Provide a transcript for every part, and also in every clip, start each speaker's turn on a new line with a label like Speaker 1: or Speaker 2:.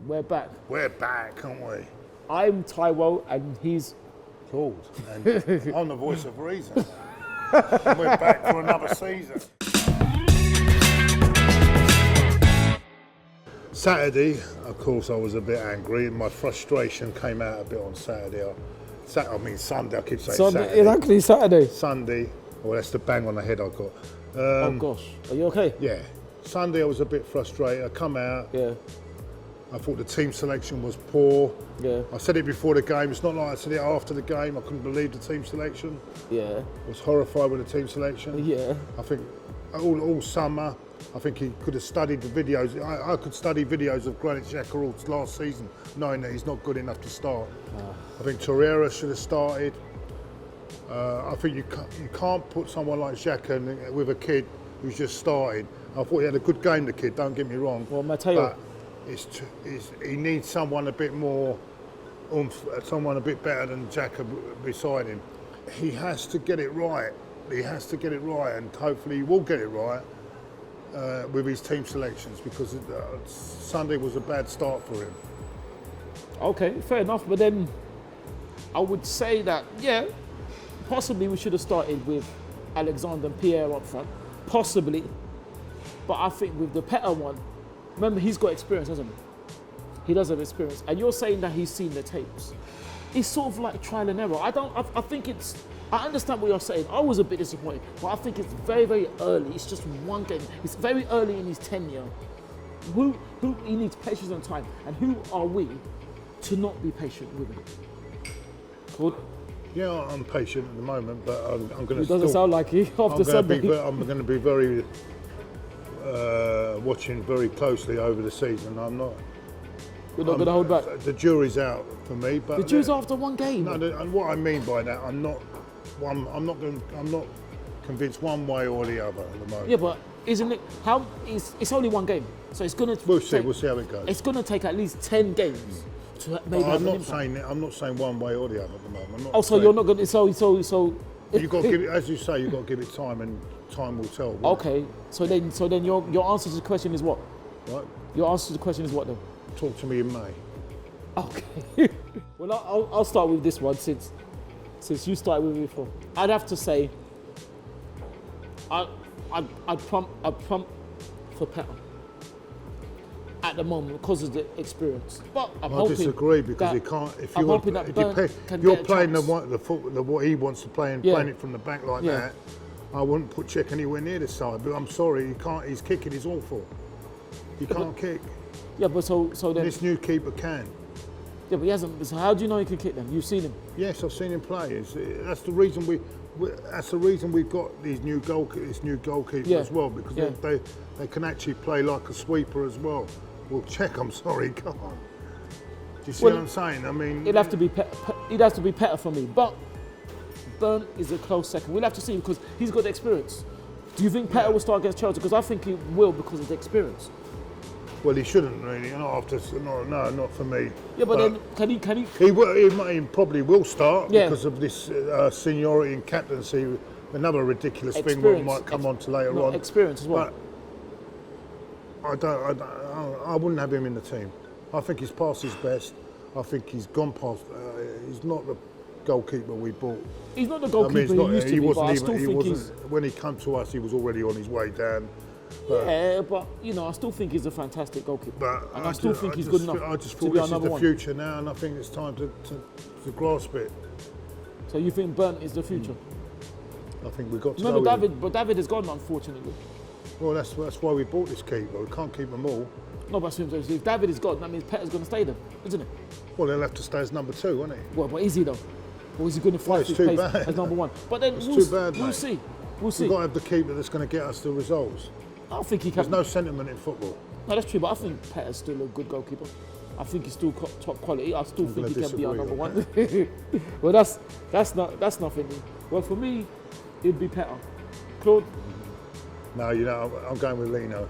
Speaker 1: We're back.
Speaker 2: We're back, aren't we?
Speaker 1: I'm Taiwo and he's
Speaker 2: Claude. And I'm the voice of reason. And we're back for another season. Saturday, of course, I was a bit angry and my frustration came out a bit on Saturday. Sunday, I keep saying Saturday.
Speaker 1: Exactly, Saturday.
Speaker 2: Sunday, well, that's the bang on the head I got.
Speaker 1: Oh gosh, are you okay?
Speaker 2: Yeah. Sunday I was a bit frustrated. I come out.
Speaker 1: Yeah.
Speaker 2: I thought the team selection was poor.
Speaker 1: Yeah.
Speaker 2: I said it before the game. It's not like I said it after the game. I couldn't believe the team selection.
Speaker 1: Yeah.
Speaker 2: I was horrified with the team selection.
Speaker 1: Yeah.
Speaker 2: I think all summer, I think he could have studied the videos. I could study videos of Granit Xhaka all last season, knowing that he's not good enough to start. I think Torreira should have started. I think you can't put someone like Xhaka with a kid who's just started. I thought he had a good game, the kid, don't get me wrong.
Speaker 1: Well, Matteo.
Speaker 2: He needs someone a bit more oomph, someone a bit better than Xhaka beside him. He has to get it right. He has to get it right, and hopefully he will get it right with his team selections, because Sunday was a bad start for him.
Speaker 1: Okay, fair enough. But then I would say that, yeah, possibly we should have started with Alexander and Pierre up front. Possibly. But I think with the Petter one, remember, he's got experience, hasn't he? He does have experience. And you're saying that he's seen the tapes. It's sort of like trial and error. I understand what you're saying. I was a bit disappointed, but I think it's very, very early. It's just one game. It's very early in his tenure. He needs patience and time. And who are we to not be patient with him? Claude?
Speaker 2: Yeah, I'm patient at the moment, but I'm going to.
Speaker 1: It doesn't sound like he after Sunday.
Speaker 2: I'm going to be very watching very closely over the season. I'm not.
Speaker 1: You're not going to hold back.
Speaker 2: The jury's out for me, but
Speaker 1: the jury's after one game.
Speaker 2: No, and what I mean by that, I'm not convinced one way or the other at the moment.
Speaker 1: Yeah, but isn't it? It's only one game, so it's going to.
Speaker 2: We'll see how it goes.
Speaker 1: It's going to take at least 10 games to maybe.
Speaker 2: I'm not saying one way or the other at the moment.
Speaker 1: So you're not going to. So.
Speaker 2: You've got to give it, as you say, you've got to give it time, and time will tell.
Speaker 1: Okay, so then your answer to the question is what?
Speaker 2: What?
Speaker 1: Your answer to the question is what then?
Speaker 2: Talk to me in May.
Speaker 1: Okay. Well, I'll start with this one since you started with me before. I'd have to say I'd prompt for Petter at the moment because of the experience. But I
Speaker 2: disagree, because he can't. If you're playing what he wants to play and playing it from the back like that, I wouldn't put Czech anywhere near the side. But I'm sorry, he can't. His kicking is awful. He can't kick.
Speaker 1: Yeah, but so then
Speaker 2: this new keeper can.
Speaker 1: Yeah, but he hasn't. So how do you know he can kick them? You've seen him.
Speaker 2: Yes, I've seen him play. That's the reason we've got this new goalkeeper as well, because they can actually play like a sweeper as well. Well, Czech, I'm sorry, can't. Do you see what I'm saying? I mean,
Speaker 1: it'd have to be Petter for me, but Burn is a close second. We'll have to see, because he's got the experience. Do you think Petter will start against Chelsea? Because I think he will, because of the experience.
Speaker 2: Well, he shouldn't really. Not for me.
Speaker 1: Yeah, but then can he?
Speaker 2: He probably will start because of this seniority and captaincy. Another ridiculous thing we might come on to later on.
Speaker 1: Experience as well.
Speaker 2: But I wouldn't have him in the team. I think he's past his best. I think he's gone past. He's not the goalkeeper we bought.
Speaker 1: He's not the goalkeeper he used to be, but I still think he's...
Speaker 2: When he came to us, he was already on his way down.
Speaker 1: But I still think he's a fantastic goalkeeper. I still think he's good enough.
Speaker 2: I just thought this is the future now, and I think it's time to grasp it.
Speaker 1: So you think Burnt is the future?
Speaker 2: I think we've got to.
Speaker 1: Remember, David has gone, unfortunately.
Speaker 2: Well, that's why we bought this keeper. We can't keep them all.
Speaker 1: No, but if David is gone, that means Petter's going to stay there, isn't it?
Speaker 2: Well, he'll have to stay as number 2, won't he?
Speaker 1: Well, but is he though? Or is he going to fight his place as number 1? But then we'll see. We'll see.
Speaker 2: We've got to have the keeper that's going to get us the results.
Speaker 1: I don't think he can.
Speaker 2: There's no sentiment in football.
Speaker 1: No, that's true, but I think Petter's still a good goalkeeper. I think he's still top quality. I still think he can be our number 1. Well, that's nothing. Well, for me, it'd be Petter. Claude?
Speaker 2: No, I'm going with
Speaker 1: Leno.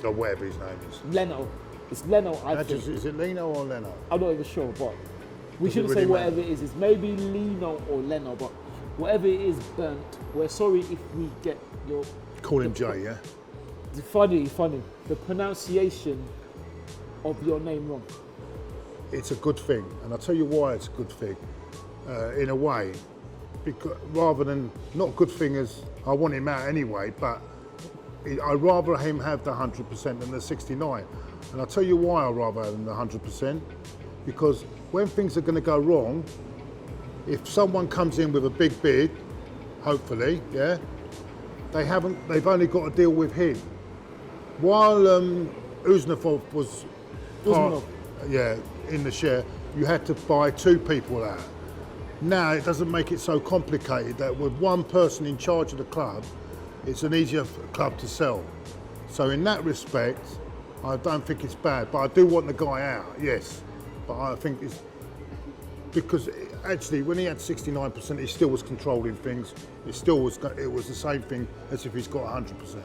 Speaker 2: Or whatever his name is.
Speaker 1: Leno. It's Leno, I think.
Speaker 2: Is it Leno or Leno?
Speaker 1: I'm not even sure, but we shouldn't say whatever it is. It's maybe Leno or Leno, but whatever it is, Burnt, we're sorry if we get your...
Speaker 2: Call him Jay, yeah?
Speaker 1: Funny. The pronunciation of your name wrong?
Speaker 2: It's a good thing, and I'll tell you why it's a good thing, in a way, because rather than, not a good thing as I want him out anyway, but I'd rather him have the 100% than the 69. And I'll tell you why I'd rather have him the 100%, because when things are going to go wrong, if someone comes in with a big bid, hopefully, yeah, they've only got to deal with him. While Unofficial was in the share, you had to buy 2 people out. Now it doesn't make it so complicated that with one person in charge of the club, it's an easier club to sell. So in that respect, I don't think it's bad, but I do want the guy out, yes. But I think it's because actually when he had 69%, he still was controlling things. It was the same thing as if he's got 100%.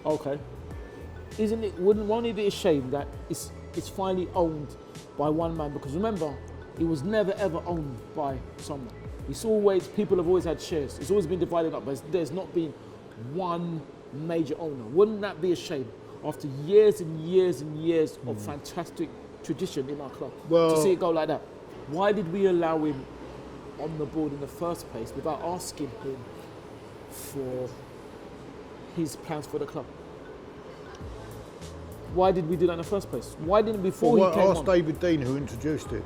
Speaker 1: Okay. Won't it be a shame that it's finally owned by one man? Because remember, it was never ever owned by someone. People have always had shares. It's always been divided up, but there's not been one major owner. Wouldn't that be a shame after years and years and years of fantastic tradition in our club to see it go like that? Why did we allow him on the board in the first place without asking him for his plans for the club? Why did we do that in the first place? Why didn't before he came
Speaker 2: ask
Speaker 1: on?
Speaker 2: David Dean, who introduced it.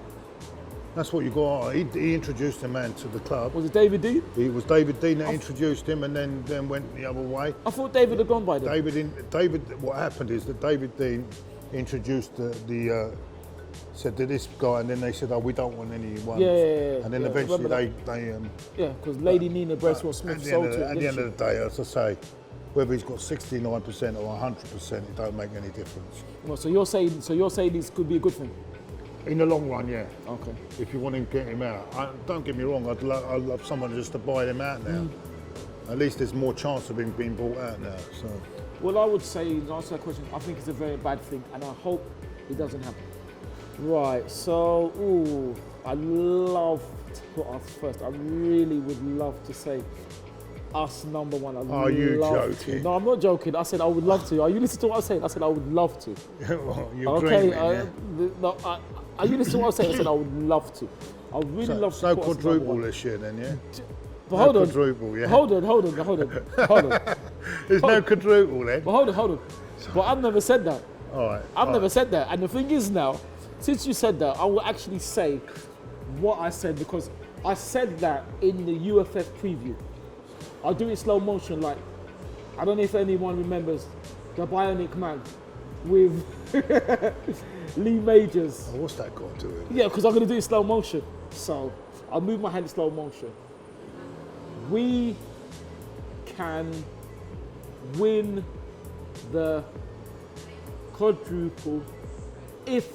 Speaker 2: That's what you got. He introduced the man to the club.
Speaker 1: Was it David Dean?
Speaker 2: It was David Dean that introduced him, and then went the other way.
Speaker 1: I thought David had gone by then.
Speaker 2: What happened is that David Dean introduced said to this guy, and then they said, "Oh, we don't want anyone."
Speaker 1: Yeah.
Speaker 2: And then eventually they
Speaker 1: because Lady Nina Bresswell Smith sold it.
Speaker 2: At the end of the day, as I say, whether he's got 69% or 100%, it don't make any difference.
Speaker 1: Well, so you're saying this could be a good thing?
Speaker 2: In the long run, yeah.
Speaker 1: Okay.
Speaker 2: If you want to get him out, don't get me wrong. I'd love someone just to buy him out now. At least there's more chance of him being bought out now. So.
Speaker 1: Well, I would say, to answer that question, I think it's a very bad thing, and I hope it doesn't happen. Right. So, I love to put us first. I really would love to say us number one.
Speaker 2: Are you joking?
Speaker 1: No, I'm not joking. I said I would love to. Are you listening to what I'm saying? I said I would love to.
Speaker 2: You're dreaming,
Speaker 1: are you listening to what I'm saying? I said I would love to. I would really love to.
Speaker 2: So quadruple this year then, yeah?
Speaker 1: But hold on.
Speaker 2: Quadruple, yeah?
Speaker 1: Hold on.
Speaker 2: There's no quadruple then?
Speaker 1: But hold on. But I've never said that.
Speaker 2: All right.
Speaker 1: I've never said that. And the thing is now, since you said that, I will actually say what I said, because I said that in the UFF preview. I'll do it slow motion, like, I don't know if anyone remembers the Bionic Man with Lee Majors.
Speaker 2: Oh, what's that got to do with it?
Speaker 1: Yeah, because I'm going to do it slow motion. So I'll move my hand in slow motion. We can win the quadruple if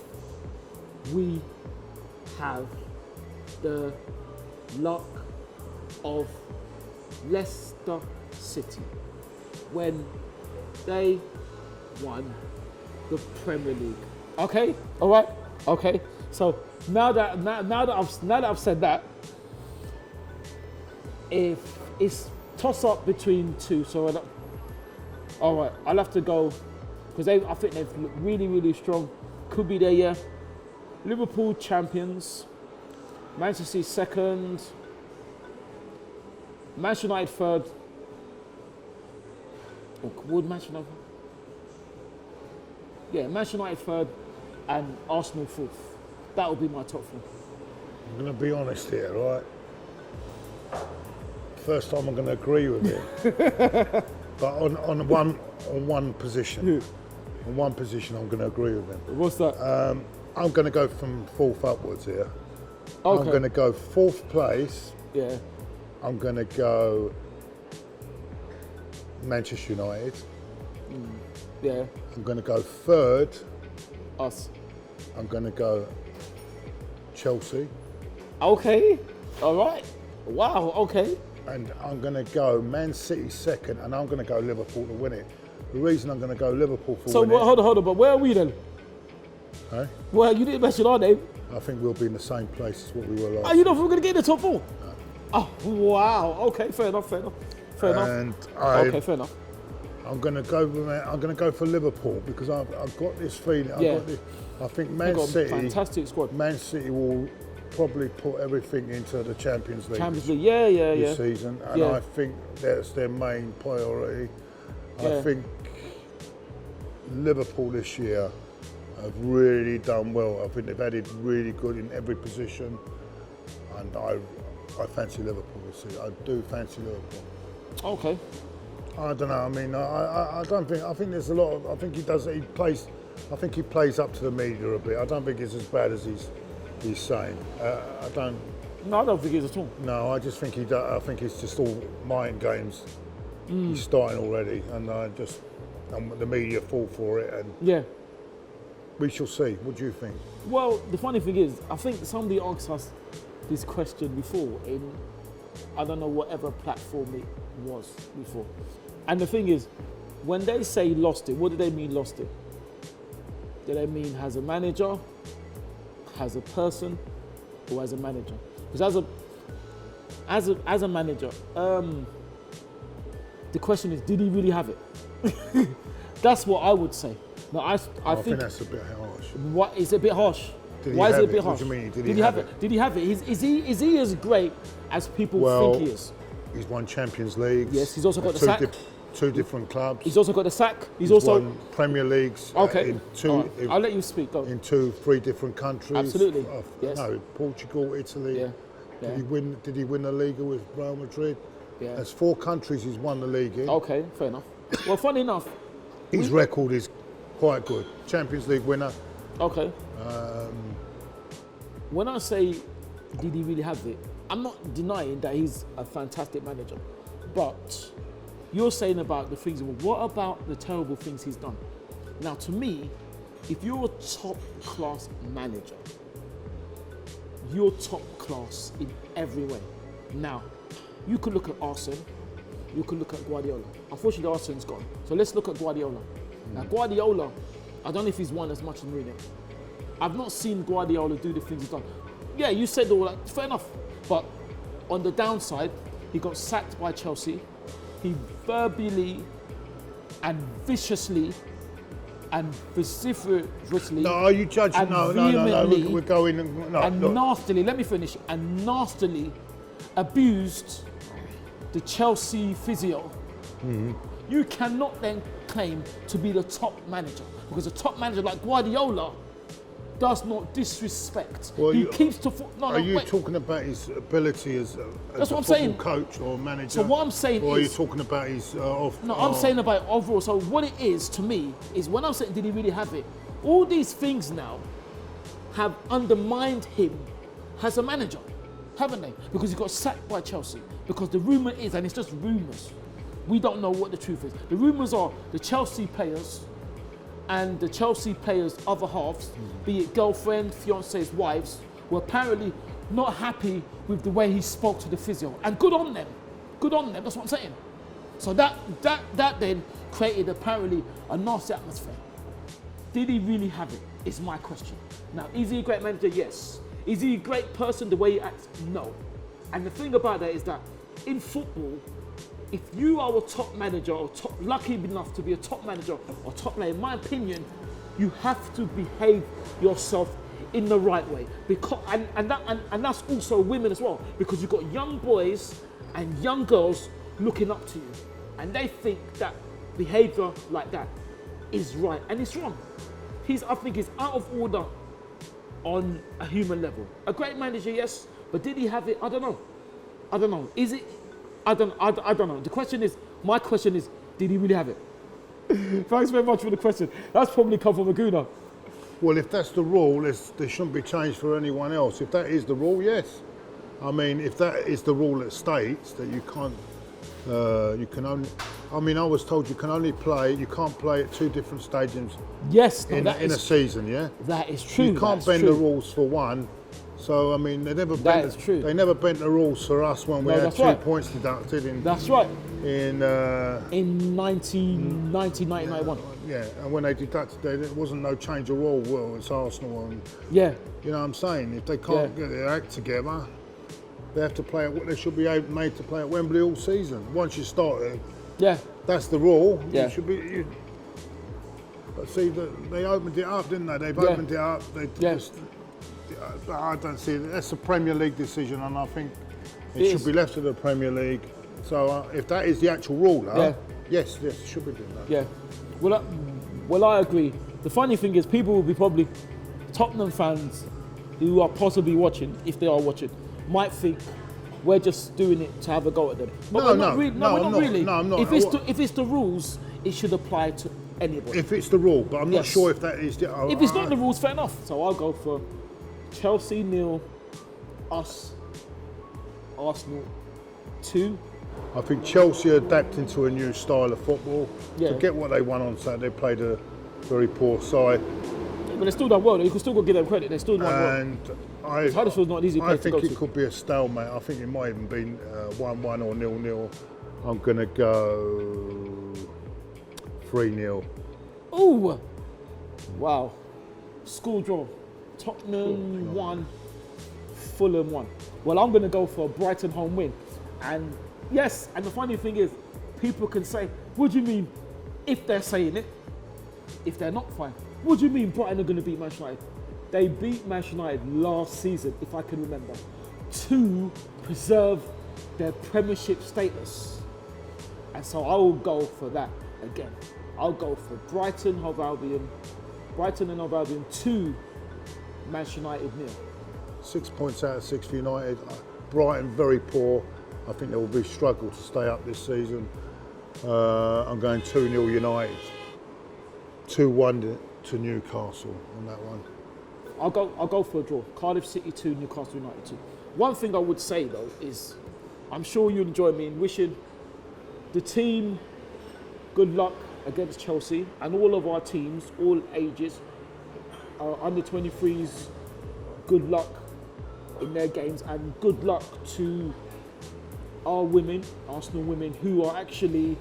Speaker 1: we have the luck of Leicester City when they won the Premier League. Okay, all right, okay. So now that I've said that, if it's toss up between two, so all right, I'll have to go because I think they've looked really, really strong. Could be there, yeah. Liverpool champions, Manchester City second, Manchester United third. Or would Manchester United? Yeah, Manchester United third, and Arsenal fourth. That would be my top four.
Speaker 2: I'm going to be honest here, right? First time I'm going to agree with you, but on one position, on one position I'm going to agree with him.
Speaker 1: What's that?
Speaker 2: I'm going to go from fourth upwards here.
Speaker 1: Okay.
Speaker 2: I'm going to go fourth place.
Speaker 1: Yeah.
Speaker 2: I'm going to go Manchester United.
Speaker 1: Yeah.
Speaker 2: I'm going to go third.
Speaker 1: Us.
Speaker 2: I'm going to go Chelsea.
Speaker 1: Okay. All right. Wow. Okay.
Speaker 2: And I'm going to go Man City second, and I'm going to go Liverpool to win it. The reason I'm going to go Liverpool for winning.
Speaker 1: So hold on. But where are we then?
Speaker 2: Huh?
Speaker 1: Well, you didn't mention our name.
Speaker 2: I think we'll be in the same place as what we were last.
Speaker 1: You know if we're going to get in the top four? No. Oh, wow. Okay, fair enough.
Speaker 2: And
Speaker 1: Okay, fair enough.
Speaker 2: I'm going to go for Liverpool because I've got this feeling.
Speaker 1: Yeah.
Speaker 2: I think
Speaker 1: They've got a fantastic squad.
Speaker 2: Man City will probably put everything into the Champions League.
Speaker 1: This
Speaker 2: season, and I think that's their main priority. I think Liverpool this year have really done well. I think they've added really good in every position, and I fancy Liverpool this season. I do fancy Liverpool.
Speaker 1: Okay.
Speaker 2: I don't know. I mean, I don't think. I think there's a lot of. I think he does. He plays. I think he plays up to the media a bit. I don't think it's as bad as he's saying. I don't.
Speaker 1: No, I don't think it is at all.
Speaker 2: No, I just think I think it's just all mind games. He's starting already, and the media fall for it, and we shall see. What do you think?
Speaker 1: Well, the funny thing is, I think somebody asked us this question before in, I don't know, whatever platform it was before. And the thing is, when they say lost it, what do they mean lost it? Do they mean as a manager, as a person, or as a manager? Because as a manager, the question is, did he really have it? That's what I would say. Now, I think
Speaker 2: that's a bit harsh.
Speaker 1: What is a bit harsh?
Speaker 2: Why
Speaker 1: is it a bit harsh?
Speaker 2: What do you mean?
Speaker 1: Did he have it? Did he have it? Is he as great as people think he is?
Speaker 2: He's won Champions Leagues.
Speaker 1: Yes, he's also got the sack.
Speaker 2: Two different clubs.
Speaker 1: He's also got the sack. He's also
Speaker 2: won Premier Leagues.
Speaker 1: Okay.
Speaker 2: In two.
Speaker 1: Right. I'll let you speak. Go.
Speaker 2: In 3 different countries.
Speaker 1: Absolutely. Yes.
Speaker 2: No, Portugal, Italy.
Speaker 1: Yeah.
Speaker 2: Did he win the Liga with Real Madrid?
Speaker 1: Yeah.
Speaker 2: There's 4 countries he's won the league in.
Speaker 1: Okay, fair enough. Well, funny enough,
Speaker 2: his record is quite good. Champions League winner.
Speaker 1: Okay. When I say, did he really have it? I'm not denying that he's a fantastic manager, but you're saying about the things. What about the terrible things he's done? Now, to me, if you're a top class manager, you're top class in every way. Now, you could look at Arsene, you could look at Guardiola. Unfortunately, Arsene's gone. So let's look at Guardiola. Now, Guardiola, I don't know if he's won as much as Mourinho. I've not seen Guardiola do the things he's done. Yeah, you said all that, fair enough. But on the downside, he got sacked by Chelsea. He verbally and viciously and vociferously.
Speaker 2: No, are you judging? No. We're going. No,
Speaker 1: and nastily, let me finish. And nastily abused the Chelsea physio. Mm-hmm. You cannot then claim to be the top manager, because a top manager like Guardiola does not disrespect.
Speaker 2: Well,
Speaker 1: he keeps to.
Speaker 2: Are you talking about his ability as a football coach or manager?
Speaker 1: So what I'm saying
Speaker 2: or are you talking about his
Speaker 1: I'm saying about overall. So what it is to me is, when I'm saying did he really have it, all these things now have undermined him as a manager, haven't they? Because he got sacked by Chelsea. Because the rumour is, and it's just rumours, we don't know what the truth is. The rumours are the Chelsea players and the Chelsea players' other halves, be it girlfriend, fiancés, wives, were apparently not happy with the way he spoke to the physio. And good on them, that's what I'm saying. So that then created apparently a nasty atmosphere. Did he really have it, is my question. Now, is he a great manager? Yes. Is he a great person the way he acts? No. And the thing about that is that in football, if you are a top manager or lucky enough to be a top manager or top player, in my opinion, you have to behave yourself in the right way. Because and that's also women as well, because you've got young boys and young girls looking up to you, and they think that behaviour like that is right, and it's wrong. I think he's out of order on a human level. A great manager, yes, but did he have it? I don't know. Is it? I don't know. My question is, did he really have it? Thanks very much for the question. That's probably come from a gooner.
Speaker 2: Well, if that's the rule, there shouldn't be change for anyone else. If that is the rule, yes. I mean, if that is the rule that states that you can't, you can only. I mean, I was told you can't play at 2 different stadiums.
Speaker 1: Yes,
Speaker 2: in a season, yeah.
Speaker 1: That is true.
Speaker 2: You can't bend the rules for one. So I mean, they never bent the rules for us when we had 2 points deducted in.
Speaker 1: That's right.
Speaker 2: In
Speaker 1: 1991.
Speaker 2: Yeah, and when they deducted, there wasn't no change of rule. Well, it's Arsenal, and
Speaker 1: yeah,
Speaker 2: you know what I'm saying. If they can't get their act together, they have to play at what they should be made to play at Wembley all season. Once you start
Speaker 1: Yeah.
Speaker 2: That's the rule.
Speaker 1: Yeah.
Speaker 2: It should be. But see, they opened it up, didn't they? They've
Speaker 1: Yeah.
Speaker 2: opened it up. They
Speaker 1: Yeah.
Speaker 2: just, I don't see it. That's a Premier League decision, and I think it
Speaker 1: It
Speaker 2: should
Speaker 1: is.
Speaker 2: be left to the Premier League. So if that is the actual rule,
Speaker 1: Yeah.
Speaker 2: yes, it should be doing that.
Speaker 1: Yeah. Well, I agree. The funny thing is, people will be probably Tottenham fans who are possibly watching, if they are watching, might think we're just doing it to have a go at them. But
Speaker 2: No,
Speaker 1: we're
Speaker 2: no,
Speaker 1: not really.
Speaker 2: no,
Speaker 1: we're
Speaker 2: I'm
Speaker 1: not
Speaker 2: not.
Speaker 1: really.
Speaker 2: No, I'm not.
Speaker 1: If it's the rules, it should apply to anybody.
Speaker 2: If it's the rule, but I'm not
Speaker 1: Yes.
Speaker 2: sure if that is the.
Speaker 1: If it's not the rules, fair enough. So I'll go for Chelsea 0, us, Arsenal 2.
Speaker 2: I think Chelsea are adapting to a new style of football.
Speaker 1: Yeah.
Speaker 2: Forget what they won on Saturday. They played a very poor side,
Speaker 1: But they still done well. You can still go give them credit. They still done well.
Speaker 2: and
Speaker 1: Huddersfield's not an easy
Speaker 2: I
Speaker 1: place to
Speaker 2: think
Speaker 1: go
Speaker 2: it
Speaker 1: to.
Speaker 2: could be a stalemate. I think it might even be 1-1 or 0-0. I'm going to go 3-0.
Speaker 1: Ooh! Wow. School draw. Tottenham 1, Fulham 1. Well, I'm going to go for a Brighton home win. And yes, and the funny thing is, people can say, what do you mean if they're saying it? If they're not, fine. What do you mean Brighton are going to beat Manchester United? They beat Manchester United last season, if I can remember, to preserve their Premiership status. And so I will go for that again. I'll go for Brighton and Hove Albion 2, Manchester United 0.
Speaker 2: 6 points out of 6 for United. Brighton very poor. I think they will be struggle to stay up this season. I'm going 2-0 United. 2-1 to Newcastle on that one.
Speaker 1: I'll go for a draw. Cardiff City 2, Newcastle United 2. One thing I would say though is, I'm sure you enjoy me in wishing the team good luck against Chelsea and all of our teams, all ages, under 23s, good luck in their games, and good luck to our women, Arsenal women, who are actually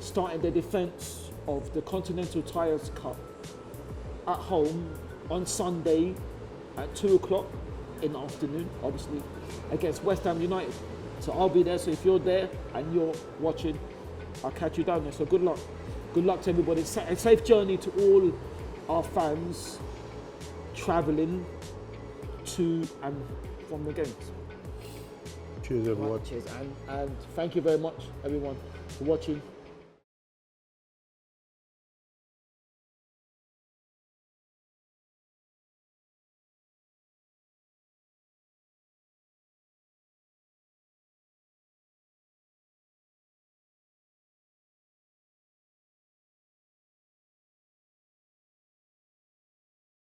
Speaker 1: starting their defence of the Continental Tires Cup at home on Sunday at 2 o'clock in the afternoon, obviously, against West Ham United. So I'll be there, so if you're there and you're watching, I'll catch you down there. So good luck. Good luck to everybody. A safe journey to all our fans travelling to and from the games.
Speaker 2: Cheers, everyone.
Speaker 1: Right, cheers. And thank you very much, everyone, for watching.